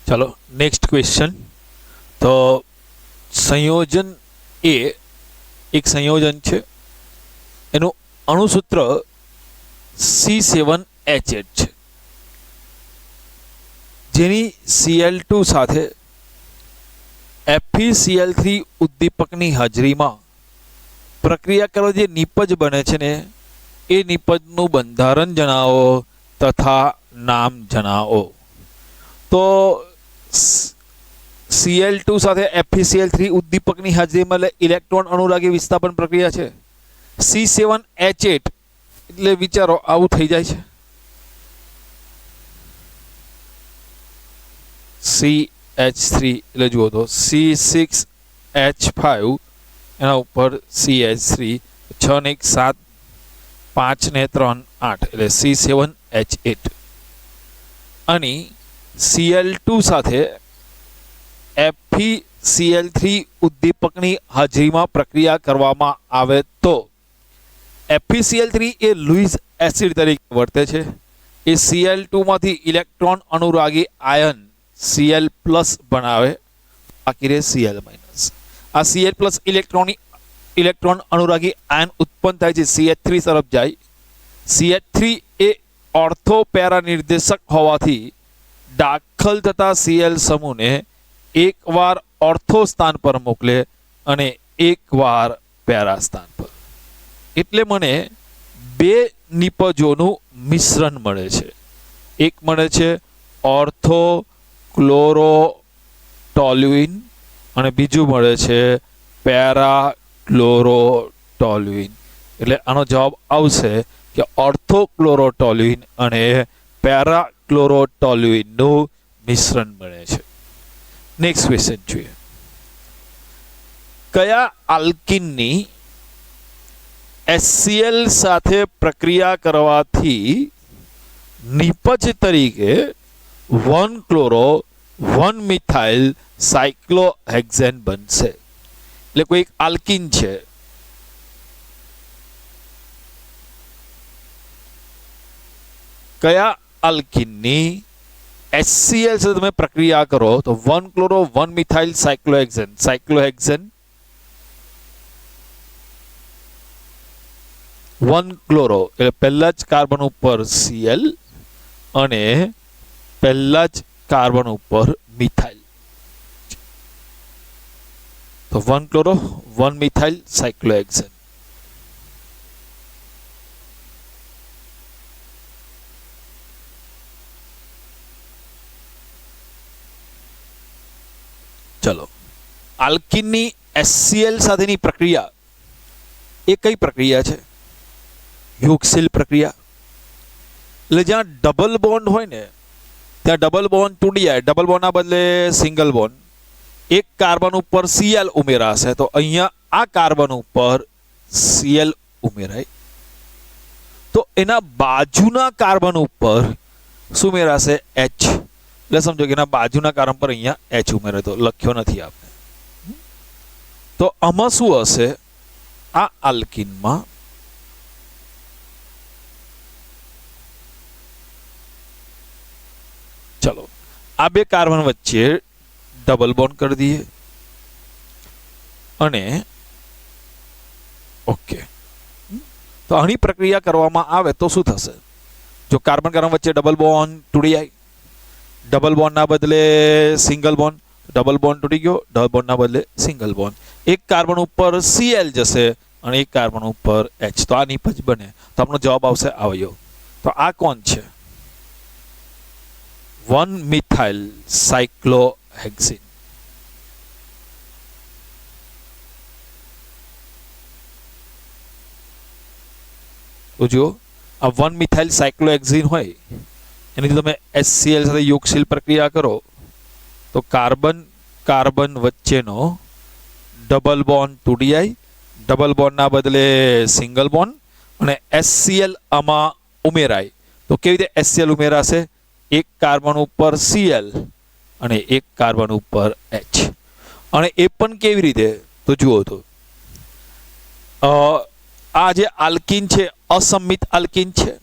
चलो next question. तो संयोजन ए एक संयोजन है, एनु अणुसूत्र C7H8 है, जेनी Cl2 साथे FeCl3 उद्दीपकनी हाजरीमां प्रक्रिया करो जे निपज बने छे ने ए निपजनुं बंधारण जणावो तथा नाम जणावो। तो Cl2 साथे FeCl3 उद्दीपकनी हाजरीमां એટલે इलेक्ट्रॉन अनुरागी विस्थापन प्रक्रिया छे। C7H8 એટલે विचारो आवुं थई जाय छे। CH3 એટલે જુઓ તો C6H5 એના ઉપર CH3 6 ને 1 7 5 ને 3 8 એટલે C7H8 અને Cl2 સાથે FeCl3 ઉદ્દીપકની હાજરીમાં પ્રક્રિયા કરવામાં આવે તો FeCl3 એ લुईस એસિડ તરીકે વર્તે છે। એ Cl2 માંથી ઇલેક્ટ્રોન અનુરાગી આયન Cl+ બનાવે, બાકી રહે Cl-। આ Cl+ ઇલેક્ટ્રોન અનુરાગી આયન ઉત્પન્ન થાય છે, CH3 તરફ જાય। CH3 એ ઓર્થો પેરા નિર્દેશક હોવાથી દાખલ થતા Cl સમૂહને એકવાર ઓર્થો સ્થાન પર મોકલે અને એકવાર પેરા સ્થાન પર। એટલે મને બે નિપજોનું મિશ્રણ મળે છે। એક મળે છે ઓર્થો ક્લોરોટોલ્યુઇન અને બીજું મળે છે પેરા ક્લોરોટોલ્યુઇન। એટલે આનો જવાબ આવશે કે ઓર્થો ક્લોરોટોલ્યુઇન અને પેરા ક્લોરોટોલ્યુઇનનું મિશ્રણ મળે છે। नेक्स्ट क्वेश्चन જોઈએ। કયા આલ્કીનની HCl સાથે પ્રક્રિયા કરવાથી નિપજ તરીકે 1-ક્લોરો 1-મિથાઇલ સાયક્લોહેક્સેન બનશે? એટલે કોઈ એક આલ્કીન છે, કયા આલ્કીનની HCl से તમે પ્રક્રિયા કરો તો 1-ક્લોરો 1-મિથાઇલ સાયક્લોહેક્સેન 1-ક્લોરો એટલે પહેલા જ કાર્બન ઉપર Cl અને પહેલા જ કાર્બન ઉપર મિથાઇલ। તો 1-ક્લોરો 1-મિથાઇલ સાયક્લોહેક્સેન। चलो आल्कीन HCl साथेनी प्रक्रिया ए कई प्रक्रिया है? युगशील प्रक्रिया। એટલે જ્યાં ડબલ બોન્ડ હોય ને ત્યાં ડબલ બોન્ડ તૂટી જાય, ડબલ બોન્ડના બદલે સિંગલ બોન્ડ। એક કાર્બન ઉપર Cl ઉમેરાશે તો અહીંયા આ કાર્બન ઉપર Cl ઉમેરાય તો એના બાજુના કાર્બન ઉપર શું ઉમેરાશે? H। એટલે સમજો કે એના બાજુના કાર્બન પર અહીંયા H ઉમેરે તો લખ્યો નથી આપણે। તો આમાં શું હશે? આ આલ્કીનમાં चलो आ बे कार्बन वच्चे डबल बॉन्ड कर दिए अने ओके। तो आनी प्रक्रिया करवामां आवे तो शुं थशे? जो कार्बन कार्बन वच्चे डबल बॉन्ड तूटी जाए, डबल बॉन्ड ना बदले सिंगल बॉन्ड, डबल बॉन्ड तूटी गयो, डबल बॉन्ड ना बदले सिंगल बॉन्ड। एक कार्बन ऊपर Cl जशे और एक कार्बन ऊपर H। तो आ निपज बने तो आपनो जवाब आवशे आवयो। तो आ कोण छे? 1-मिथाइल साइक्लोहेक्सेन। तो जो आ 1-मिथाइल साइक्लोहेक्सेन होय एनी तमे HCl साथे युगशील प्रक्रिया करो तो कार्बन कार्बन वच्चेनो डबल बॉन्ड तूटी जाय, डबल बॉन्ड ना बदले सिंगल बॉन्ड અને HCl आमा उमेराय। तो केवी रीते HCl उमेराशे? एक कार्बन ऊपर Cl અને એક કાર્બન ઉપર H। અને એ પણ કેવી રીતે? તો જુઓ તો આ જે આલ્કીન છે અસમિત આલ્કીન છે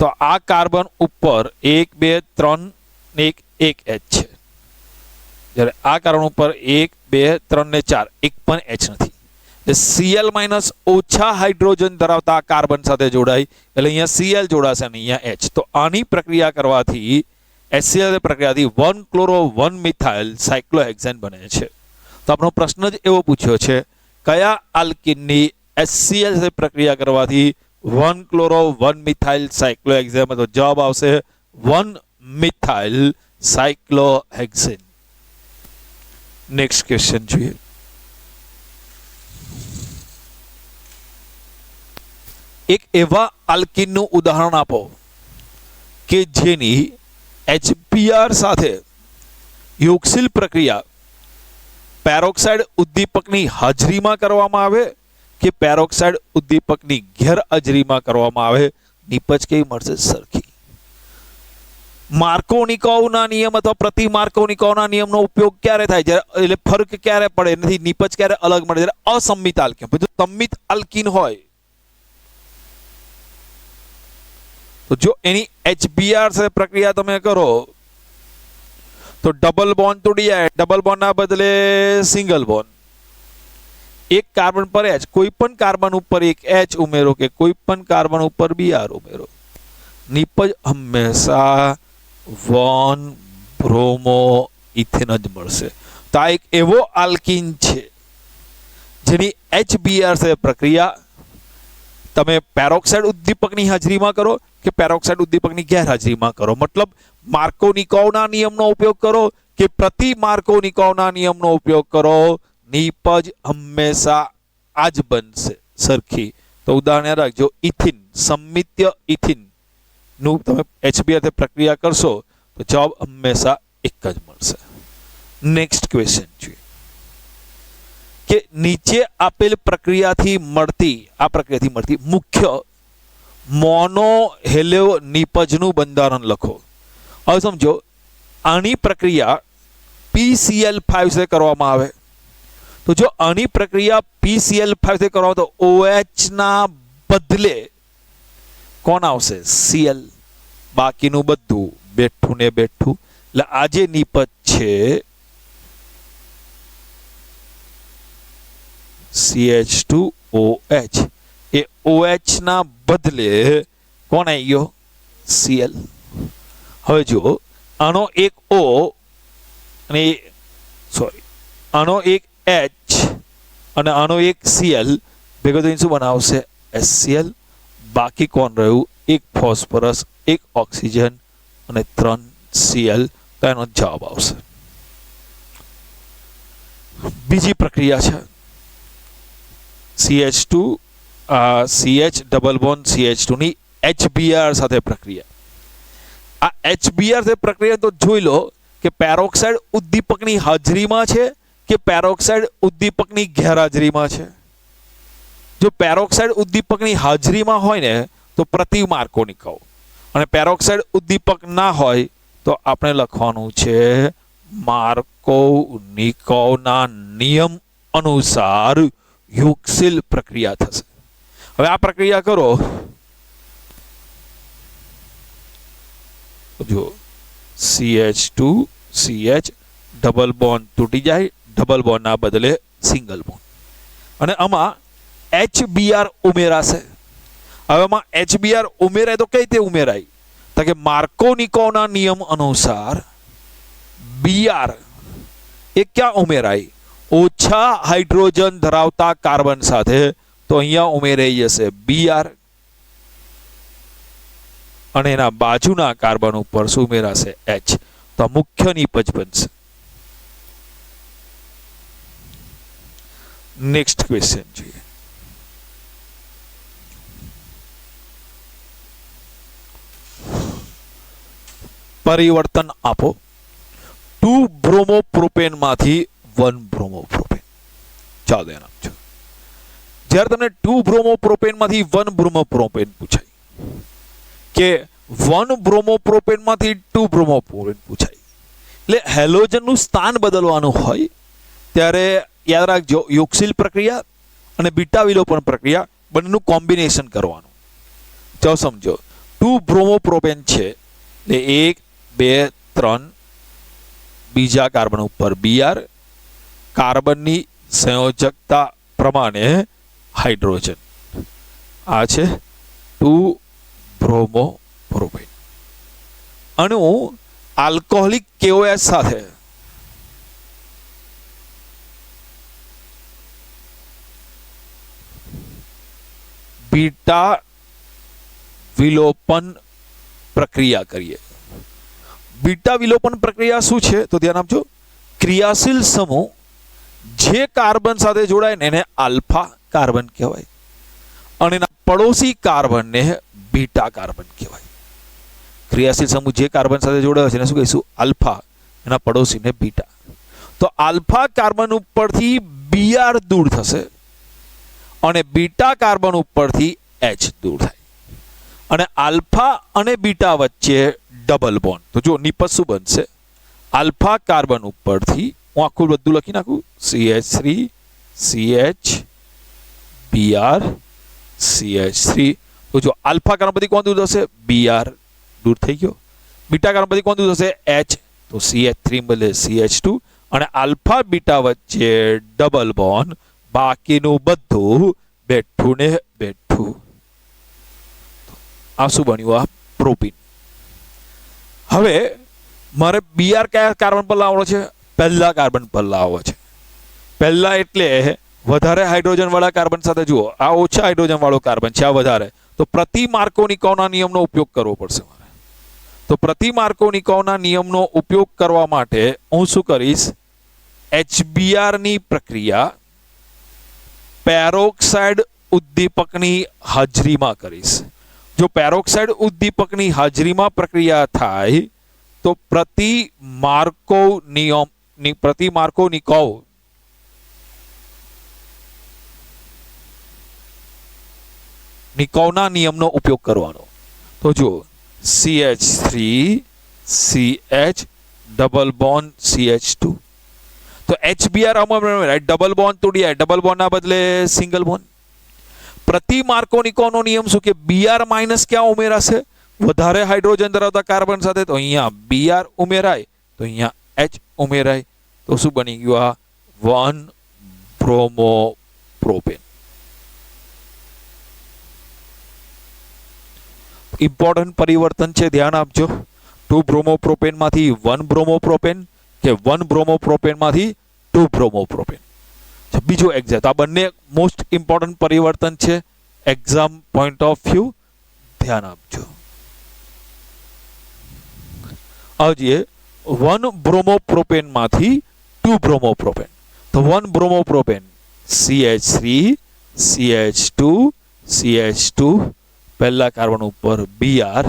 તો આ કાર્બન ઉપર 1 2 3 1 1 H છે। જ્યારે આ કાર્બન ઉપર 1 2 3 ને 4 એક પણ H નથી, એટલે Cl માઇનસ ઓછા હાઇડ્રોજન ધરાવતા કાર્બન સાથે જોડાય એટલે અહીંયા Cl જોડાશે અને અહીંયા H. તો આની પ્રક્રિયા કરવાથી HCl પ્રક્રિયાથી 1 ક્લોરો 1 મિથાઇલ સાયક્લોહેક્સેન બને છે. તો આપણો પ્રશ્ન જ એવો પૂછ્યો છે, કયા આલ્કીનની HCl સાથે પ્રક્રિયા કરવાથી 1 ક્લોરો 1 મિથાઇલ સાયક્લોહેક્સેન? તો જવાબ આવશે 1 મિથાઇલ સાયક્લોહેક્સેન. નેક્સ્ટ ક્વેશ્ચન જોઈએ. એક એવા આલ્કીનનું ઉદાહરણ આપો કે જેની HBr સાથે યોગશીલ પ્રક્રિયા પેરોક્સાઇડ ઉદ્દીપકની હાજરીમાં કરવામાં આવે કે પેરોક્સાઇડ ઉદ્દીપકની ગેરહાજરીમાં કરવામાં આવે, નિપજ કેવી મળશે? સરખી. માર્કોનિકોવના નિયમ અથવા પ્રતિ માર્કોનિકોવના નિયમનો ઉપયોગ ક્યારે થાય? જ્યારે એટલે ફરક ક્યારે પડે નથી, નિપજ ક્યારે અલગ મળે? જ્યારે અસંમિત આલ્કીન. બધું સંમિત આલ્કીન હોય તો જો એની HBr સાથે પ્રક્રિયા તમે કરો તો ડબલ બોન્ડ તૂટી જાય. ડબલ બોન્ડ ના બદલે સિંગલ બોન્ડ. એક કાર્બન પર H, કોઈ પણ કાર્બન ઉપર એક H ઉમેરો કે કોઈ પણ કાર્બન ઉપર Br ઉમેરો, નિપજ હંમેશા 1 બ્રોમો ઇથેન જ મળશે. તો આ એક એવો આલ્કીન છે જેની HBr સાથે પ્રક્રિયા તમે પેરોક્સાઇડ ઉદ્દીપકની હાજરીમાં કરો કે પેરોક્સાઇડ ઉદ્દીપકની ગેરહાજરીમાં કરો, મતલબ માર્કોનિકોવના નિયમનો ઉપયોગ કરો કે પ્રતિ માર્કોનિકોવના નિયમનો ઉપયોગ કરો, નિપજ હંમેશા આ જ બનશે, સરખી. તો ઉદાહરણ રાખજો, ઇથિન, સંમિત્ય ઇથિન નું તમે HBr થી પ્રક્રિયા કરશો તો જવાબ હંમેશા એક જ મળશે. નેક્સ્ટ ક્વેશ્ચન જોઈએ કે નીચે આપેલ પ્રક્રિયાથી મળતી મુખ્ય મોનોહેલેવ નિપજનું બંધારણ લખો. હવે સમજો, આની પ્રક્રિયા PCl5 સાથે કરવામાં આવે તો જો આની પ્રક્રિયા PCl5 સાથે કરવામાં તો OH ના બદલે કોણ આવશે? Cl. બાકીનું બધું બેઠું ને બેઠું. એટલે આ જે નિપજ છે CH2OH, એ OH ના બદલે કોણ આવી ગયો? Cl. હવે જો આનો એક O અને આનો એક H અને આનો એક Cl ભેગો થઈને શું બનાવશે? HCl. બાકી કોણ રહ્યું? એક ફોસ્ફરસ, એક ઓક્સિજન અને 3 Cl. તો એનો જવાબ આવશે. બીજી પ્રક્રિયા છે CH ડબલ બોન્ડ CH2 ની HBr સાથે પ્રક્રિયા. આ HBr સાથે પ્રક્રિયા તો જોઈ લો કે પેરોક્સાઇડ ઉદ્દીપકની હાજરીમાં છે કે પેરોક્સાઇડ ઉદ્દીપકની ગેરહાજરીમાં છે. જો પેરોક્સાઇડ ઉદ્દીપકની હાજરીમાં હોય ને તો પ્રતિ માર્કોનિકોવ, અને પેરોક્સાઇડ ઉદ્દીપક ના હોય તો આપણે લખવાનું છે માર્કોનિકોવના નિયમ અનુસાર યોગશીલ પ્રક્રિયા થશે. હવે આ પ્રક્રિયા કરો, જો CH2CH ડબલ બોન્ડ તૂટી જાય, ડબલ બોન્ડ ના બદલે સિંગલ બોન્ડ, અને આમાં HBr ઉમેરાશે. હવે આમાં HBr ઉમેરાય તો કઈ રીતે ઉમેરાય? તો કે માર્કોનિકોવના નિયમ અનુસાર Br એ ક્યાં ઉમેરાય? ઓછા હાઇડ્રોજન ધરાવતા કાર્બન સાથે. તો અહીંયા ઉમેરાઈ જશે Br અને એના બાજુના કાર્બન ઉપર શું ઉમેરાશે? H. તો મુખ્ય નિપજ બનશે. નેક્સ્ટ ક્વેશ્ચન જોઈએ. પરિવર્તન આપો. 2 બ્રોમોપ્રોપેન માંથી 1 બ્રોમોપ્રોપેન. ચાલો ધ્યાન આપજો. જ્યારે તમને 2 બ્રોમોપ્રોપેન માંથી 1 બ્રોમોપ્રોપેન પૂછાય કે 1 બ્રોમોપ્રોપેન માંથી 2 બ્રોમોપ્રોપેન પૂછાય, એટલે હેલોજનનું સ્થાન બદલવાનું હોય ત્યારે યાદ રાખજો, યોગશીલ પ્રક્રિયા અને બીટા વિલોપન પ્રક્રિયા બંનેનું કોમ્બિનેશન કરવાનું. ચાલો સમજો, 2 બ્રોમોપ્રોપેન છે એટલે 1 2 3 બીજા કાર્બન ઉપર Br, કાર્બનની સંયોજકતા પ્રમાણે હાઇડ્રોજન. આ છે 2-bromopropane. અણુ આલ્કોહોલિક KOH સાથે બીટા વિલોપન પ્રક્રિયા કરીએ. બીટા વિલોપન પ્રક્રિયા શું છે તો ધ્યાન આપજો. ક્રિયાશીલ સમૂહ જે કાર્બન સાથે જોડાય ને એને આલ્ફા કાર્બન કહેવાય અને એના પડોશી કાર્બનને બીટા કાર્બન કહેવાય. ક્રિયાશીલ સમૂહ જે કાર્બન સાથે જોડાયો છે એને શું કહીશું? આલ્ફા. એના પડોશીને બીટા. તો આલ્ફા કાર્બન ઉપરથી Br દૂર થશે અને બીટા કાર્બન ઉપરથી H દૂર થાય અને આલ્ફા અને બીટા વચ્ચે ડબલ બોન્ડ. તો જો નિપજ શું બનશે? આલ્ફા કાર્બન ઉપરથી હું આખું બધું લખી નાખું CH3 CH Br CH3. તો જો આલ્ફા કાર્બન પરથી કોણ દૂર થશે? Br દૂર થઈ ગયો. બીટા કાર્બન પરથી કોણ દૂર થશે? H. તો CH3 બદલે CH2 અને આલ્ફા બીટા વચ્ચે ડબલ બોન્ડ. બાકીનું બધું બેઠું ને બેઠું. આ શું બન્યું? આ પ્રોપીન. હવે મારે Br કયા કાર્બન પર લાવવાનો છે? પહેલા કાર્બન પર લાવવો છે. પહેલા એટલે વધારે હાઇડ્રોજન વાળા કાર્બન સાથે જુઓ આ ઓછા હાઇડ્રોજન વાળો કાર્બન છે, આ વધારે. તો પ્રતિ માર્કોનિકોવના નિયમનો ઉપયોગ કરવો પડશે મારે. તો પ્રતિ માર્કોનિકોવના નિયમનો ઉપયોગ કરવા માટે હું શું કરીશ? HBr ની પ્રક્રિયા પેરોક્સાઇડ ઉદ્દીપકની હાજરીમાં કરીશ. જો પેરોક્સાઇડ ઉદ્દીપકની હાજરીમાં પ્રક્રિયા થાય તો પ્રતિ માર્કોનિકોવ નિકોવના નિયમનો ઉપયોગ કરવાનો. તો જો CH3 CH double bond CH2. તો HBr ડબલ બોન્ડ તોડી ડબલ બોન્ડ ના બદલે સિંગલ બોન્ડ. પ્રતિ માર્કોનિકોનો નિયમ શું કે Br માઇનસ ક્યાં ઉમેરાશે? વધારે હાઇડ્રોજન ધરાવતા કાર્બન સાથે. તો અહીંયા Br ઉમેરાય તો અહીંયા H ઉમેરાય. તો શું બની ગયું? આ 1-bromopropane. ઇમ્પોર્ટન્ટ પરિવર્તન છે, ધ્યાન આપજો. 2-bromopropane માંથી 1-bromopropane કે 1-bromopropane માંથી 2-bromopropane. બીજો એક્ઝેક્ટ. આ બંને મોસ્ટ ઇમ્પોર્ટન્ટ પરિવર્તન છે એક્ઝામ પોઈન્ટ ઓફ વ્યૂ. ધ્યાન આપજો. આવજીએ 1-bromopropane માંથી 2-bromopropane. તો 1-bromopropane CH3 CH2 CH2 પહેલા કાર્બન ઉપર Br.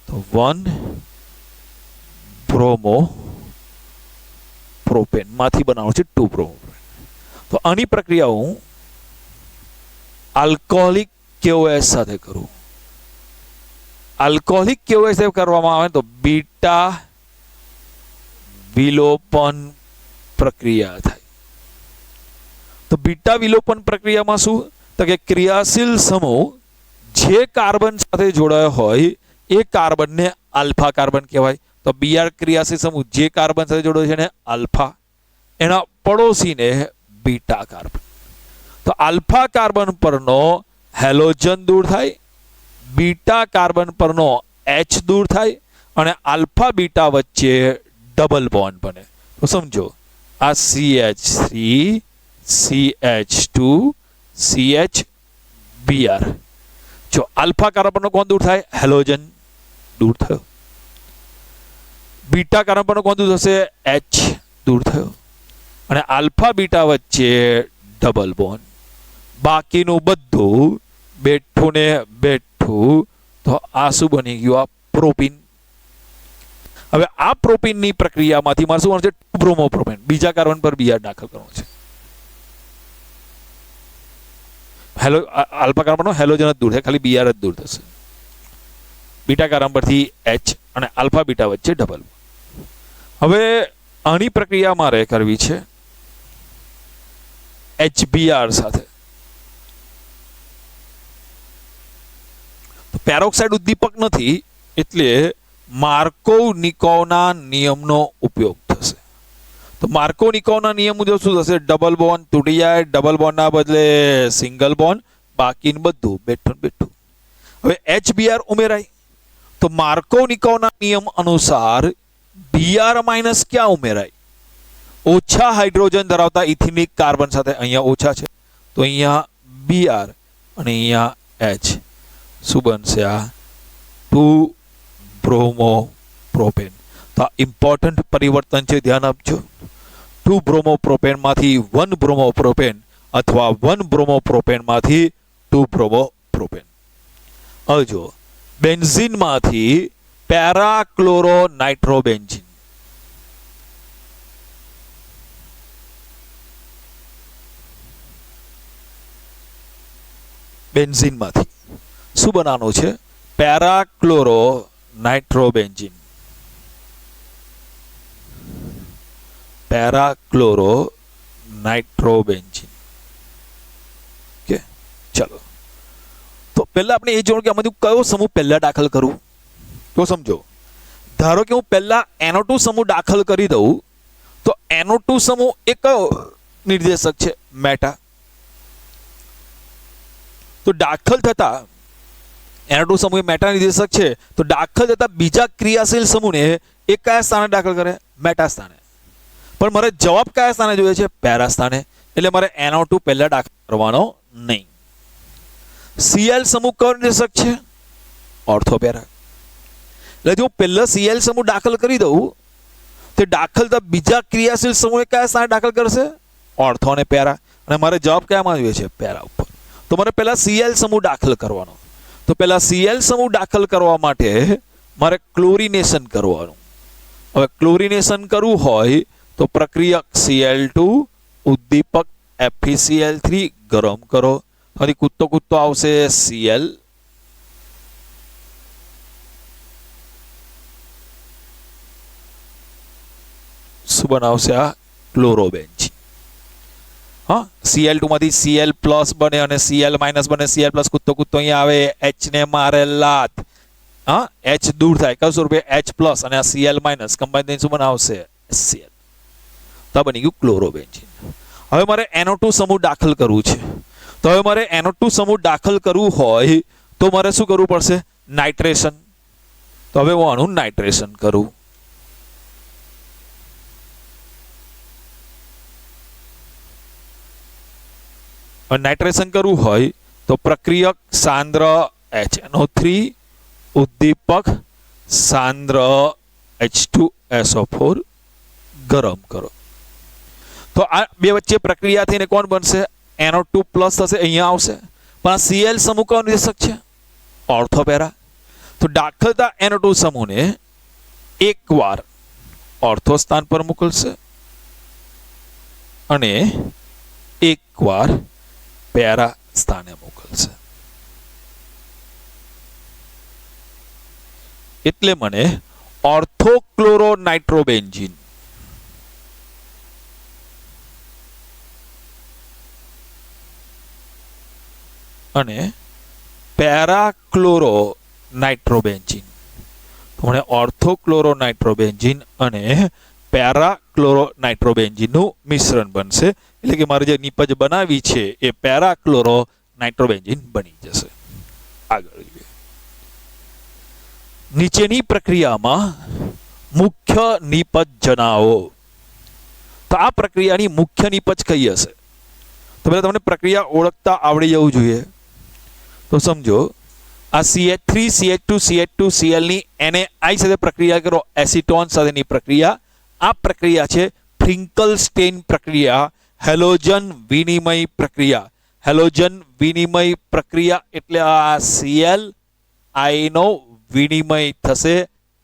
તો 1-bromopropane માંથી બનાવવાનું છે 2-bromopropane. તો આની પ્રક્રિયા હું આલ્કોહોલિક KOH સાથે કરું. આલ્કોહોલિક KOH સાથે કરવામાં આવે તો બીટા વિલોપન પ્રક્રિયા થાય. તો બીટા વિલોપન પ્રક્રિયામાં શું? તો કે ક્રિયાશીલ સમૂહ જે કાર્બન સાથે જોડાયો હોય એ કાર્બનને આલ્ફા કાર્બન કહેવાય. તો Br ક્રિયાશીલ સમૂહ જે કાર્બન સાથે જોડાયો છે એને આલ્ફા, એના પડોશીને બીટા કાર્બન. તો આલ્ફા કાર્બન પરનો હેલોજન દૂર થાય, બીટા કાર્બન પરનો H દૂર થાય અને આલ્ફા બીટા વચ્ચે ડબલ બોન્ડ બને. તો સમજો આ CH3 CH2 CH Br. જો આલ્ફા કાર્બન પરનો કોણ દૂર થાય? હેલોજન દૂર થયો. બીટા કાર્બન પરનો કોણ દૂર થશે? H દૂર થયો અને આલ્ફા બીટા વચ્ચે ડબલ બોન્ડ. બાકીનું બધું બેઠું ને બેઠું. તો આ શું બની ગયું? આ પ્રોપીન. હવે આ પ્રોપીનની પ્રક્રિયામાંથી મારે શું છે? 2-bromopropane. બીજા કાર્બન પર Br દાખલ કરવાનો છે. આલ્ફા કાર્બનનો હેલોજન જ દૂર થાય, ખાલી Br જ દૂર થશે. બીટા કાર્બન પરથી H અને આલ્ફા બીટા વચ્ચે ડબલ. હવે આની પ્રક્રિયા મારે કરવી છે HBr સાથે. પેરોક્સાઇડ ઉદ્દીપક નથી એટલે માર્કોવ નિકોવના નિયમનો ઉપયોગ થશે. તો માર્કોનિકોવના નિયમ મુજબ શું થશે? ડબલ બોન્ડ તૂટી જાય, ડબલ બોન્ડના બદલે સિંગલ બોન્ડ, બાકીનું બધું બેઠું ને બેઠું. હવે HBr ઉમેરાય તો માર્કોનિકોવના નિયમ અનુસાર Br માઇનસ ક્યાં ઉમેરાય? ઓછા હાઇડ્રોજન ધરાવતા ઇથિનિક કાર્બન સાથે. અહીંયા ઓછા છે તો અહીંયા Br અને અહીંયા H. શું બનશે? આ 2 બ્રોમો પ્રોપેન. તો આ ઇમ્પોર્ટન્ટ પરિવર્તન છે, ધ્યાન આપજો. 2 બ્રોમો પ્રોપેનમાંથી 1 બ્રોમો પ્રોપેન અથવા 1 બ્રોમો પ્રોપેનમાંથી 2 બ્રોમો પ્રોપેન. હવે જો બેન્ઝીનમાંથી પેરાક્લોરો નાઇટ્રોબેન્ઝીન. બેન્ઝીનમાંથી શું બનાવવાનું છે? પેરાક્લોરો નાઇટ્રોબેન્ઝીન. પેરાક્લોરો નાઇટ્રોબેન્ઝીન. ઓકે, ચલો. તો પહેલા આપણે એ જોવાનું કે આમાંથી કયો સમૂહ પહેલા દાખલ કરું. તો સમજો, ધારો કે હું પહેલા NO2 સમૂહ દાખલ કરી દઉં તો NO2 સમૂહ એ કયો નિર્દેશક છે? મેટા. તો દાખલ થતા NO2 સમૂહ મેટા નિર્દેશક છે તો દાખલ થતા બીજા ક્રિયાશીલ સમૂહને એ કયા સ્થાને દાખલ કરે? મેટા સ્થાને. પણ મારે જવાબ કયા સ્થાને જોઈએ છે? પેરા સ્થાને. એટલે મારે NO2 પહેલા દાખલ કરવાનો નહીં. Cl સમૂહ કયો નિર્દેશક છે? ઓર્થોપેરા. એટલે જો પહેલા Cl સમૂહ દાખલ કરી દઉં તે દાખલ થતા બીજા ક્રિયાશીલ સમૂહ કયા સ્થાને દાખલ કરશે? ઓર્થો અને પેરા. અને મારે જવાબ કયામાં જોઈએ છે? પેરા ઉપર. તો મારે પહેલા Cl સમૂહ દાખલ કરવાનો. તો પહેલા Cl સમૂહ દાખલ કરવા માટે મારે ક્લોરિનેશન કરવાનું. હવે ક્લોરિનેશન કરવું હોય તો પ્રક્રિયક Cl2 ઉદ્દીપક FeCl3 ગરમ કરો. હવે કૂદતો આવશે Cl. શું બનાવશે? આ ક્લોરોબેન્ઝીન. હા, Cl2 માંથી Cl પ્લસ બને અને Cl માઇનસ બને. Cl પ્લસ કૂદતો અહીંયા આવે, H ને મારે લાત. હા, H દૂર થાય, કયું સ્વરૂપે? H પ્લસ અને આ Cl માઇનસ કમ્બાઈન થઈને શું બનાવશે? Cl. તો બની ગયું ક્લોરોબેન્ઝીન. હવે મારે NO2 સમૂહ દાખલ કરવું છે. તો હવે મારે NO2 સમૂહ દાખલ કરવું હોય તો મારે શું કરવું પડશે? નાઇટ્રેશન. તો હવે હું આનું નાઇટ્રેશન કરું. નાઇટ્રેશન કરવું હોય તો પ્રક્રિયક સાંદ્ર HNO3 ઉદ્દીપક સાંદ્ર H2SO4 ગરમ કરો. તો આ બે વચ્ચે પ્રક્રિયા થઈને કોણ બનશે? NO2 પ્લસ થશે, અહીંયા આવશે. પણ આ Cl સમૂહ કયો નિર્દેશક છે? ઓર્થોપેરા. તો દાખલ થતા NO2 સમૂહને એકવાર ઓર્થો સ્થાન પર મોકલશે અને એકવાર પેરા સ્થાને મોકલશે. એટલે મને ઓર્થોક્લોરો નાઇટ્રોબેન્ઝીન અને પેરાક્લોરો નાઇટ્રોબેન્ઝીન. તો મને ઓર્થોક્લોરો નાઇટ્રોબેન્ઝીન અને પેરાક્લોરો નાઇટ્રોબેન્ઝીનનું મિશ્રણ બનશે. એટલે કે મારે જે નિપજ બનાવી છે એ પેરાક્લોરો નાઇટ્રોબેન્ઝીન બની જશે. આગળ જોઈએ. નીચેની પ્રક્રિયામાં મુખ્ય નિપજ જણાવો. તો આ પ્રક્રિયાની મુખ્ય નિપજ કઈ હશે? તો પહેલા તમને પ્રક્રિયા ઓળખતા આવડી જવું જોઈએ. તો સમજો, આ CH3 CH2 CH2 Cl ની NaI સાથે પ્રક્રિયા કરો, એસિટોન સાથેની પ્રક્રિયા. આ પ્રક્રિયા છે ફ્રિન્કલસ્ટેઇન પ્રક્રિયા, હેલોજન વિનિમય પ્રક્રિયા. હેલોજન વિનિમય પ્રક્રિયા એટલે આ Cl I નો વિનિમય થશે,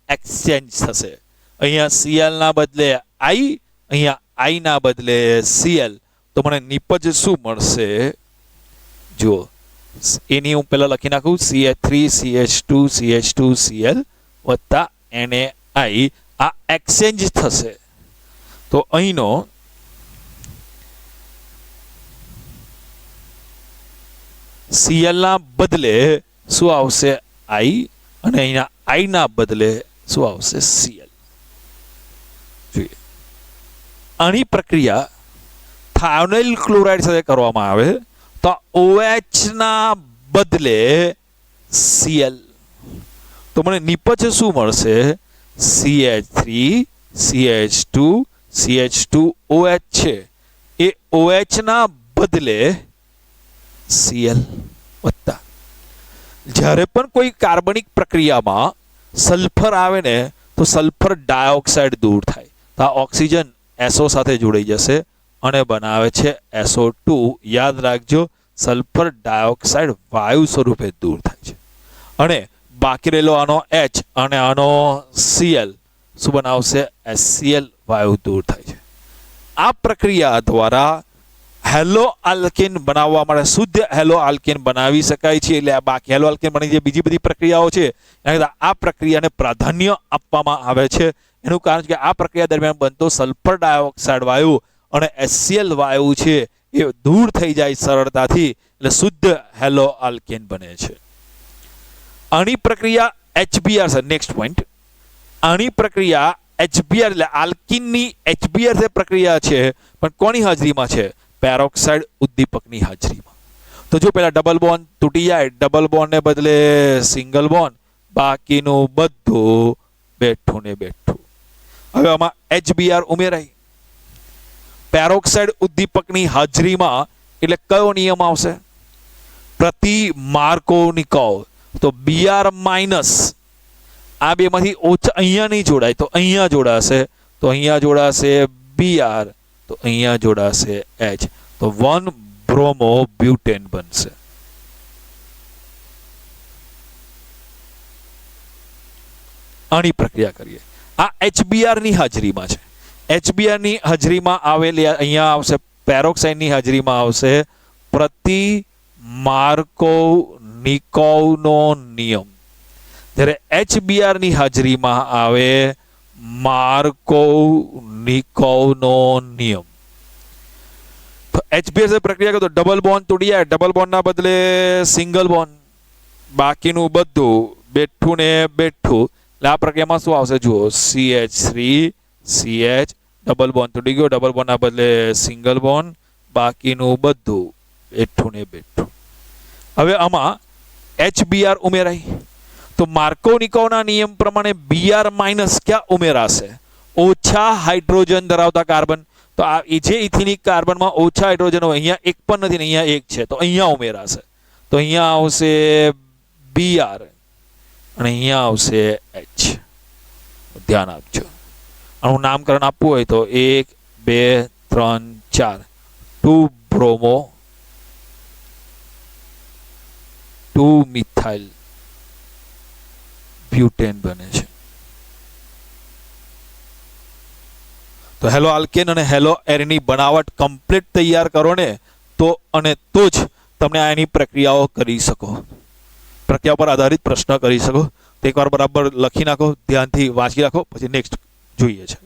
એક્સચેન્જ થશે. અહીંયા Cl ના બદલે I, અહીંયા I ના બદલે Cl. તો મને નિપજ શું મળશે? જુઓ, એની હું પહેલા લખી નાખું, CH3 CH2 CH2 Cl વત્તા NaI. આ એક્સચેન્જ થશે. તો અહીંનો Cl ના બદલે શું આવશે? I. અને અહીંયા I ના બદલે શું આવશે? Cl. જોઈએ. આની પ્રક્રિયા થાયોનાઇલ ક્લોરાઇડ સાથે કરવામાં આવે તો OH ના બદલે Cl, તો મને નિપજે શું મળશે? CH3 CH2 CH2OH છે એ OH ના બદલે Cl વત્તા. જ્યારે પણ કોઈ કાર્બનિક પ્રક્રિયામાં સલ્ફર આવે ને તો સલ્ફર ડાયોક્સાઇડ દૂર થાય તો આ ઓક્સિજન SO સાથે જોડાઈ જશે અને બનાવે છે SO2. યાદ રાખજો, સલ્ફર ડાયોક્સાઇડ વાયુ સ્વરૂપે દૂર થાય છે અને બાકી રહેલો આનો H અને આનો Cl શું બનાવશે? HCl વાયુ દૂર થાય છે. આ પ્રક્રિયા દ્વારા હેલો આલ્કેન બનાવવા માટે શુદ્ધ હેલો આલ્કેન બનાવી શકાય છે. એટલે આ બાકી હેલો આલ્કેન બની જે બીજી બધી પ્રક્રિયાઓ છે એના કરતાં આ પ્રક્રિયાને પ્રાધાન્ય આપવામાં આવે છે. એનું કારણ છે કે આ પ્રક્રિયા દરમિયાન બનતો સલ્ફર ડાયોક્સાઇડ વાયુ અને HCl વાયુ છે એ દૂર થઈ જાય સરળતાથી, એટલે શુદ્ધ હેલો આલ્કેન બને છે. આની પ્રક્રિયા HBr છે. નેક્સ્ટ પોઈન્ટ, આની પ્રક્રિયા HBr એટલે આલ્કીનની HBr જે પ્રક્રિયા છે પણ કોની હાજરીમાં છે? પેરોક્સાઇડ ઉદ્દીપકની હાજરીમાં. તો જો પેલા ડબલ બોન્ડ તૂટી જાય, ડબલ બોન્ડ ને બદલે સિંગલ બોન્ડ, બાકીનું બધું બેઠું ને બેઠું. હવે આમાં HBr ઉમેરાય પેરોક્સાઇડ ઉદ્દીપકની હાજરીમાં, એટલે કયો નિયમ આવશે? પ્રતિ માર્કોનિકોવ. તો Br માઇનસ આ બેમાંથી ઓછા અહીંયા નહીં જોડાય તો અહીંયા જોડાશે, તો અહીંયા જોડાશે Br, તો અહીંયા જોડાશે H, તો 1 બ્રોમો બ્યુટેન બનશે. આની પ્રક્રિયા કરીએ. આ HBr ની હાજરીમાં છે. HBr ની હાજરીમાં આવેલી અહીંયા આવશે પેરોક્સાઇડની હાજરીમાં આવશે પ્રતિ માર્કોનિકોવનો નિયમ. જ્યારે HBr ની હાજરીમાં આવે માર્કોનિકોવનો નિયમ. તો HBr से પ્રક્રિયા કરો તો ડબલ બોન્ડ તૂટી જાય, ડબલ બોન્ડ ના બદલે સિંગલ બોન્ડ, બાકીનું બધું બેઠું ને બેઠું. એટલે આ પ્રક્રિયામાં શું આવશે? જુઓ, CH3 CH, ડબલ બોન્ડ તૂટી ગયો, ડબલ બોન્ડ ના બદલે સિંગલ બોન્ડ, બાકીનું બધું બેઠું ને બેઠું. હવે આમાં HBr ઉમેરાય તો માર્કોનિકોવના નિયમ પ્રમાણે Br માઇનસ ક્યાં ઉમેરાશે? ઓછા હાઇડ્રોજન ધરાવતા કાર્બન. તો આ જે ઇથિનિક કાર્બનમાં ઓછા હાઇડ્રોજન હોય, અહીંયા એક પણ નથી ને અહીંયા એક છે, તો અહીંયા ઉમેરાશે. તો અહીંયા આવશે Br અને અહીંયા આવશે H. ધ્યાન આપજો. આનું નામકરણ આપવું હોય તો 1 2 3 4 2 બ્રોમો 2 મિથાઇલ બ્યુટેન બને છે. તો હેલો આલ્કેન અને હેલો એરની બનાવટ કમ્પ્લીટ તૈયાર કરો ને તો જ તમે આની પ્રક્રિયાઓ કરી શકો, પ્રક્રિયા પર આધારિત પ્રશ્ન કરી શકો. તો એકવાર બરાબર લખી નાખો, ધ્યાનથી વાંચી રાખો, પછી નેક્સ્ટ જોઈએ છે.